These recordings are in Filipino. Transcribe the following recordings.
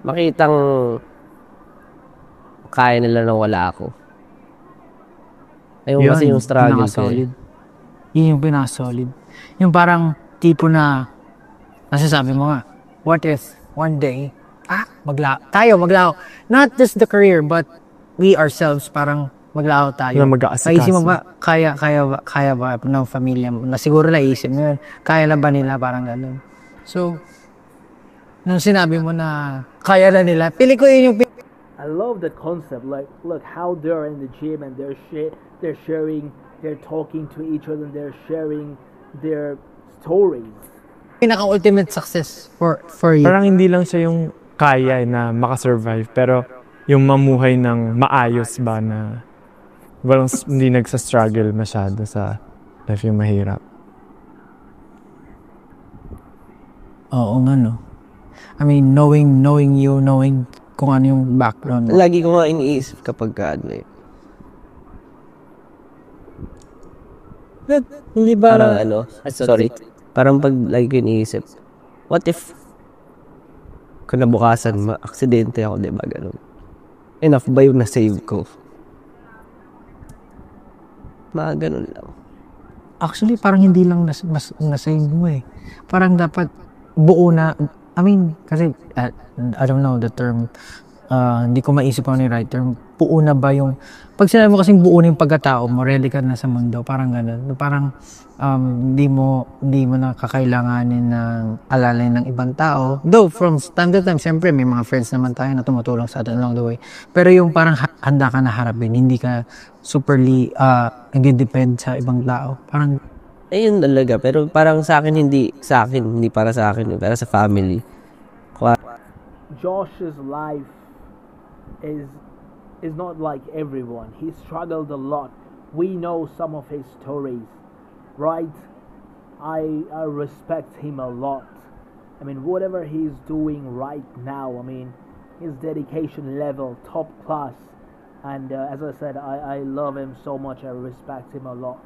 makitang kaya nila nang wala ako. Ayun kasi yung struggle ko. Yun yung pinaka-solid. Yung parang tipo na nasasabi mo nga, what if one day, tayo maglaho. Not just the career, but we ourselves parang maglaho tayo. Na mag-aasikaso. Naisip mo ba, kaya ba ng pamilya mo? Na siguro naisip mo yun. Kaya na ba nila parang gano'n? So, nung sinabi mo na kaya na nila, pili ko yun yung I love that concept. Like, look how they're in the gym and they're sharing, they're talking to each other, and they're sharing their stories. Pinaka-ultimate success for you. Parang hindi lang siya yung kaya na makasurvive, pero yung mamuhay ng maayos ba na walang hindi nagsa-struggle masyado sa life yung mahirap. Oo nga, no? I mean, knowing you, knowing kung ano yung background mo. Lagi ko nga iniisip kapag Hindi ba parang parang pag lagi ko iniisip, what if kinabukasan ma-aksidente ako, diba, ganun? Enough ba yung na-save ko? Mga ganun lang. Actually, parang hindi lang na-save mo eh. Parang dapat buo na, I mean, kasi, I don't know the term, hindi ko maisip ano yung right term. Buo na ba yung, pag sinabi mo kasing buo na yung pagkatao mo, ready ka na sa mundo, parang gano'n. Parang, hindi mo na kakailanganin ng alalay ng ibang tao. Though, from time to time, siyempre, may mga friends naman tayo na tumutulong sa atin along the way. Pero yung parang handa ka na harapin, hindi ka superly, nag-depend sa ibang tao. Parang, ayun talaga, pero parang sa akin, hindi para sa akin, pero sa family. Josh's life is not like everyone. He struggled a lot. We know some of his stories, right? I respect him a lot. I mean, whatever he's doing right now, I mean, his dedication level, top class. And as I said, I love him so much. I respect him a lot.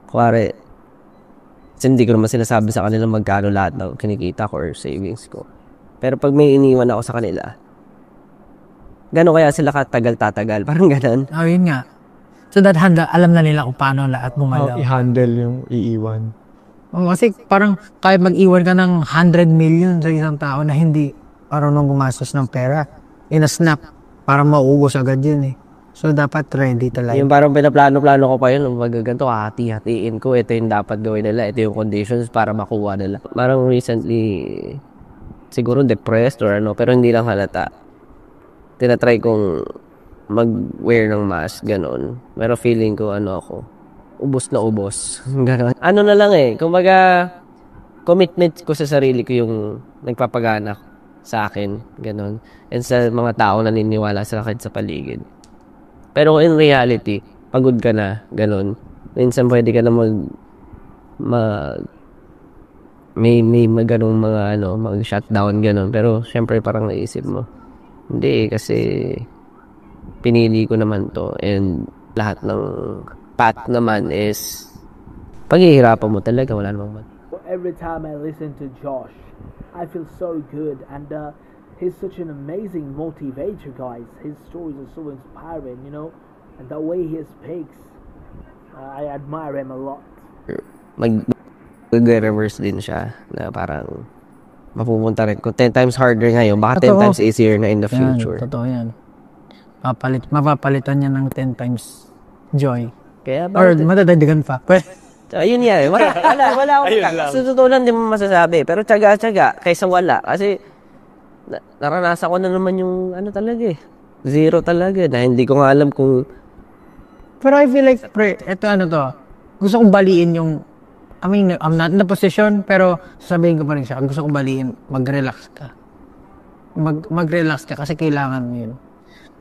Kuwari, kasi hindi ko naman sinasabi sa kanila magkano lahat ng kinikita ko or savings ko. Pero pag may iniwan ako sa kanila, gano'n kaya sila tatagal? Parang gano'n. Oh, yun nga. So that alam na nila kung paano lahat bumalaw. I-handle yung iiwan. Kasi parang kahit mag-iwan ka ng 100 million sa isang tao na hindi marunong gumastos ng pera, in a snap, parang mauubos agad yun eh. So dapat ready talaga. Yung parang pinaplano-plano ko pa yun, ganito, hati-hatiin ko, ito yung dapat gawin nila, ito yung conditions para makuha nila. Parang recently, siguro depressed or ano, pero hindi lang halata. Tinatry kong mag-wear ng mask, ganon. Pero feeling ko, ako, ubos na ubos. Ano na lang kumbaga, commitment ko sa sarili ko yung nagpapagana sa akin, ganon. And sa mga tao na naniniwala sa akin sa paligid. Pero in reality, pagod ka na, ganon. Minsan pwede ka na may ganong mga mag-shutdown, ganon. Pero syempre parang naisip mo, hindi kasi pinili ko naman to, and lahat ng path naman is paghihirapan mo talaga, wala namang Every time I listen to Josh, I feel so good, and he's such an amazing motivator, guys. His stories are so inspiring, and the way he speaks, I admire him a lot. Mag-reverse din siya na parang mapupunta rin. Kung 10 times harder ngayon, baka 10 times easier na in the future. Totoo yan. Mapapalitan niya ng 10 times joy. Kaya or madadagdagan pa. Ayun yan. Wala akong sa totoo lang, di mo masasabi. Pero tsaga-tsaga kaysa wala. Kasi naranasan ko na naman yung talaga zero talaga. Na hindi ko nga alam kung... Pero I feel like, ito gusto kong baliin yung... I mean, I'm not in the position, pero sasabihin ko pa rin siya, gusto kong baliin, mag-relax ka. Mag-relax ka kasi kailangan mo yun.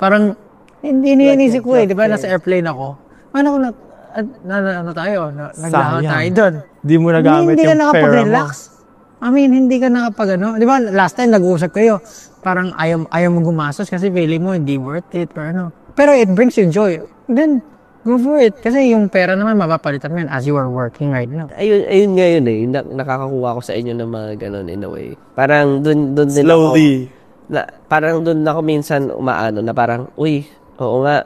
Parang, hindi iniisip ko di ba? Nasa airplane ako. Paano ko naglaho tayo doon. Di mo nagamit hindi yung ka nakapag-relax. I mean, hindi ka nakapag di ba, last time nag-uusap kayo, parang ayaw mo gumastos kasi feeling mo hindi worth it, pero it brings you joy. Then, go for it. Kasi yung pera naman, mapapalitan mo yun as you are working right now. Ayun nga yun nakakakuha ko sa inyo ng mga ganun in a way. Parang dun din slowly. parang doon ako minsan umaano na parang, uy, oo nga,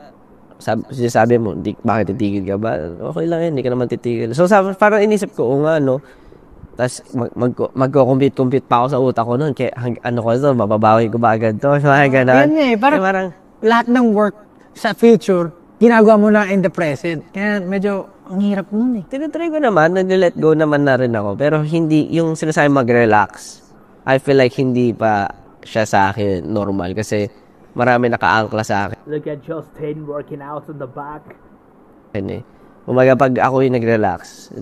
sinasabi mo, bakit titigil ka ba? Okay lang yan, hindi ka naman titigil. So, parang inisip ko, oo nga, no? Tapos, magko-compute pa ako sa utak ko noon. Kaya, ano ko ito, mababawi ko ba agad to? So, ganun. Yan parang lahat ng work sa future, ginagawa mo na in the present. Kaya medyo, ang hirap nun eh. Tinatry ko naman, nag-let go naman na rin ako. Pero hindi, yung sinasabi mag-relax, I feel like hindi pa siya sa akin normal. Kasi marami naka-angkla sa akin. Look at Justin working out on the back. Yan eh. Umaga pag ako yung nag-relax,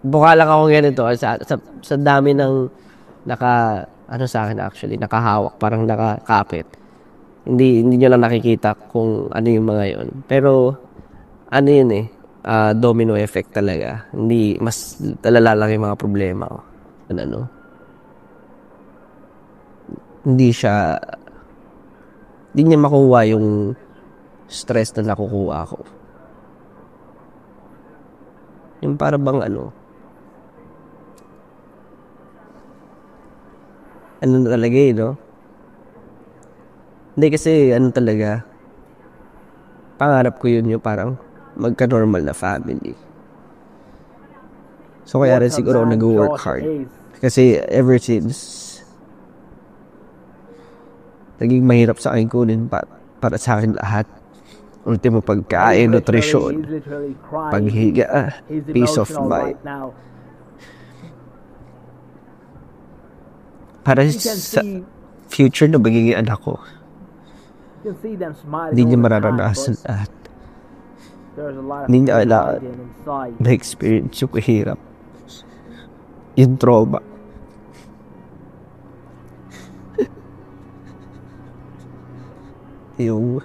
buka lang ako ganito sa dami ng sa akin actually, nakahawak, parang nakakapit. Hindi nyo lang nakikita kung ano yung mga yun. Pero, ano yun eh, domino effect talaga. Hindi, mas talala lang yung mga problema ko. Hindi niya makuha yung stress na nakukuha ko. Yung para bang na talaga no? Hindi kasi talaga, pangarap ko yun yung parang magka-normal na family. So kaya rin siguro ako nag-work hard. Kasi ever since, naging mahirap sa akin kunin para sa akin lahat. Ultimo pagkain, nutrisyon, paghiga, peace of mind. Para sa future na magiging anak ko, hindi niya mararanasan lahat. Hindi niya kailangan na-experience yung kahirap, yung trauma. Yung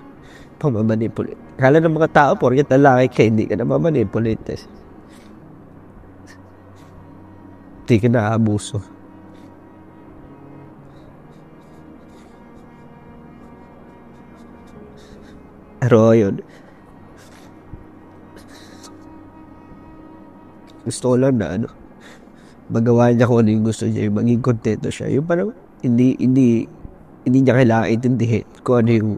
pamamanipulate. Kala ng mga tao, porket lalaki ka, hindi ka na mamanipulate. Hindi ka na abuso. Pero yun, gusto ko lang na magawa niya kung ano yung gusto niya, yung maging kontento siya. Yung parang hindi niya kailangan intindihin kung ano yung,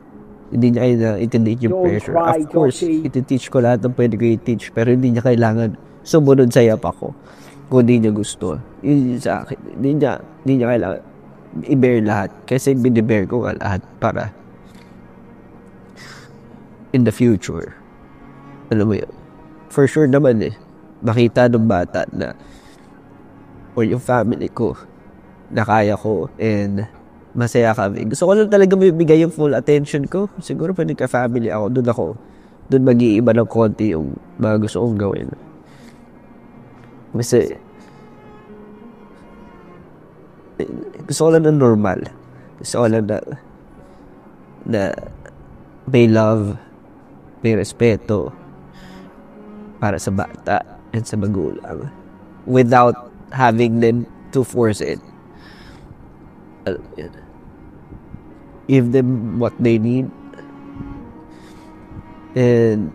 hindi niya kailangan intindihin yung pressure. Of course, iti-teach ko lahat ng pwede ko i-teach, pero hindi niya kailangan sumunod sa yap ako kung hindi niya gusto. Yun sa akin. Hindi niya kailangan i-bear lahat. Kasi binibear ko nga lahat para in the future. Alam mo yun? For sure naman makita ng bata na or yung family ko na kaya ko and masaya kami. Gusto ko lang talaga bibigay yung full attention ko. Siguro pag nagka-family ako, doon mag-iiba ng konti yung mga gusto kong gawin. Kasi gusto ko lang na normal. Gusto ko lang na may love, may respeto para sa bata and sa magulang without having them to force it. Give them what they need and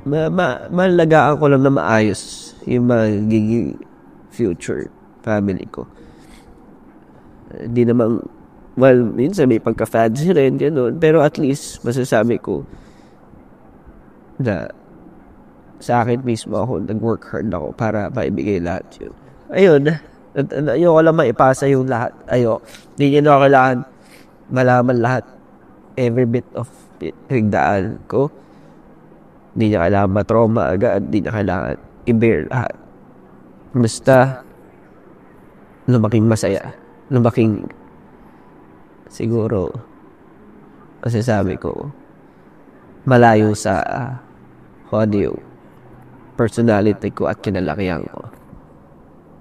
malagaan ko lang na maayos yung magiging future family ko. Hindi naman, well, minsan may pagka-fancy rin, gano'n. Pero at least, masasabi ko na sa akin mismo ako, nag-work hard ako para maibigay lahat yun. Ayun, ayoko lang maipasa yung lahat. Hindi nyo na kailangan malaman lahat. Every bit of pinagdaan ko. Hindi niya kailangan matrauma agad. Hindi niya kailangan i-bear lahat. Basta, lumaking masaya. Lumaking, siguro, kasi sabi ko, malayo sa audio, personality ko at kinalakihan ko.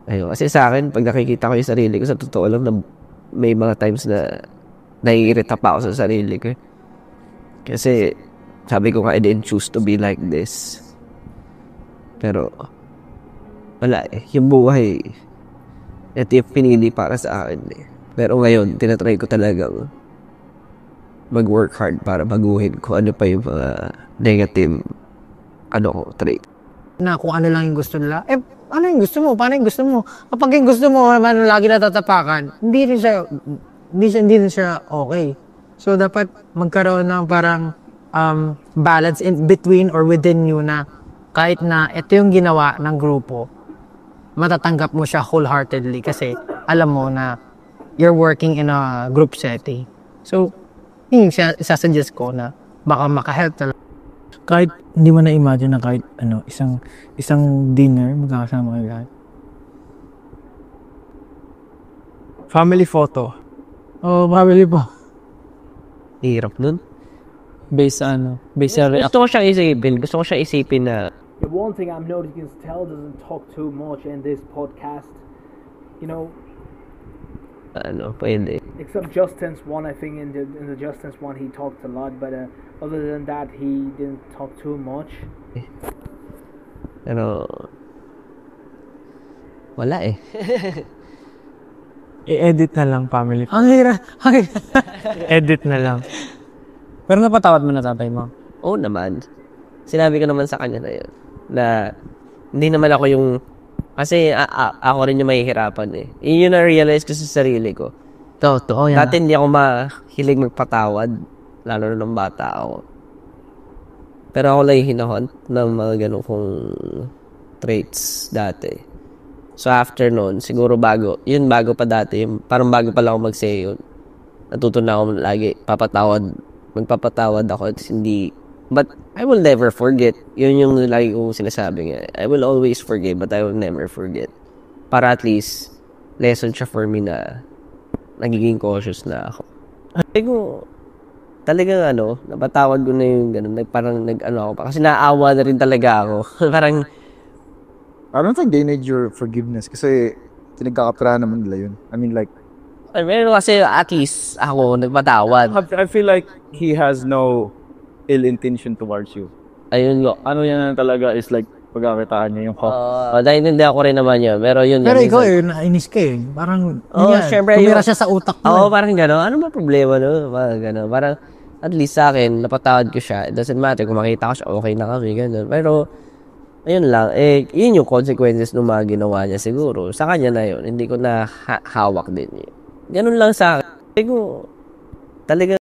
Ayun, kasi sa akin, pag nakikita ko yung sarili ko, sa totoo lang na may mga times na naiirita pa ako sa sarili ko. Kasi, sabi ko nga, I didn't choose to be like this. Pero, wala yung buhay, ito yung pinili para sa akin Pero ngayon, tinatry ko talagang mag-work hard para baguhin ko ano pa yung mga negative trait. Na kung ano lang yung gusto nila, ano yung gusto mo? Paano yung gusto mo? Kapag yung gusto mo naman lagi natatapakan, hindi rin siya hindi na siya okay. So, dapat magkaroon ng parang balance in between or within you na kahit na ito yung ginawa ng grupo, matatanggap mo siya wholeheartedly kasi alam mo na you're working in a group setting. So, yun yung isasuggest ko na baka makahelp talaga. Kahit hindi mo na-imagine na kahit isang dinner, magkakasama kayo lahat. Family photo. Oh, family po. Hirap nun. Based sa reaction. Gusto ko siyang isipin na The one thing I'm noticing is Tel doesn't talk too much in this podcast. You know, pwede. except Justin's one, I think in the Justin's one he talked a lot, but other than that he didn't talk too much. Pero, wala eh. I-edit na lang family. Ang hirap. Edit na lang. Pero napatawad mo na tatay mo? Oo naman. Sinabi ko naman sa kanya na yun. Na, hindi naman ako yung, kasi ako rin yung mahihirapan eh. Yun yung na-realize ko sa sarili ko. Totoo yan. Dati hindi ako mahilig magpatawad. Lalo na nung bata ako. Pero ako lang yung hinahon ng mga ganun kong traits dati. So after noon, siguro bago pa dati, parang bago pa lang ako mag-say yun. Natuto na ako lagi, magpapatawad ako at hindi, but I will never forget. Yun yung lagi kong sinasabi nga. I will always forgive, but I will never forget. Para at least, lesson siya for me na nagiging cautious na ako. Talagang napatawad ko na yung gano'n, parang ako pa. Kasi naawa na rin talaga ako. Parang, I don't think they need your forgiveness kasi pinagkakapira naman nila yun. I mean like, pero kasi at least ako nagpatawad. I feel like he has no ill intention towards you. Ayun nga. Ano yan talaga is like pagkakitaan niya yung Dahil hindi ako rin naman yun. Pero yun. Pero ikaw nainis ka eh. Parang, syempre, tumira siya sa utak mo. Parang gano'n. Ano ba problema no? Parang gano'n. Parang, at least sa akin, napatawad ko siya. It doesn't matter kung makita ko siya, okay na kami, gano'n. Pero, ayun lang, yun yung consequences ng mga ginawa niya siguro. Sa kanya na yun, hindi ko na hawak din yun. Ganun lang sa akin. Talaga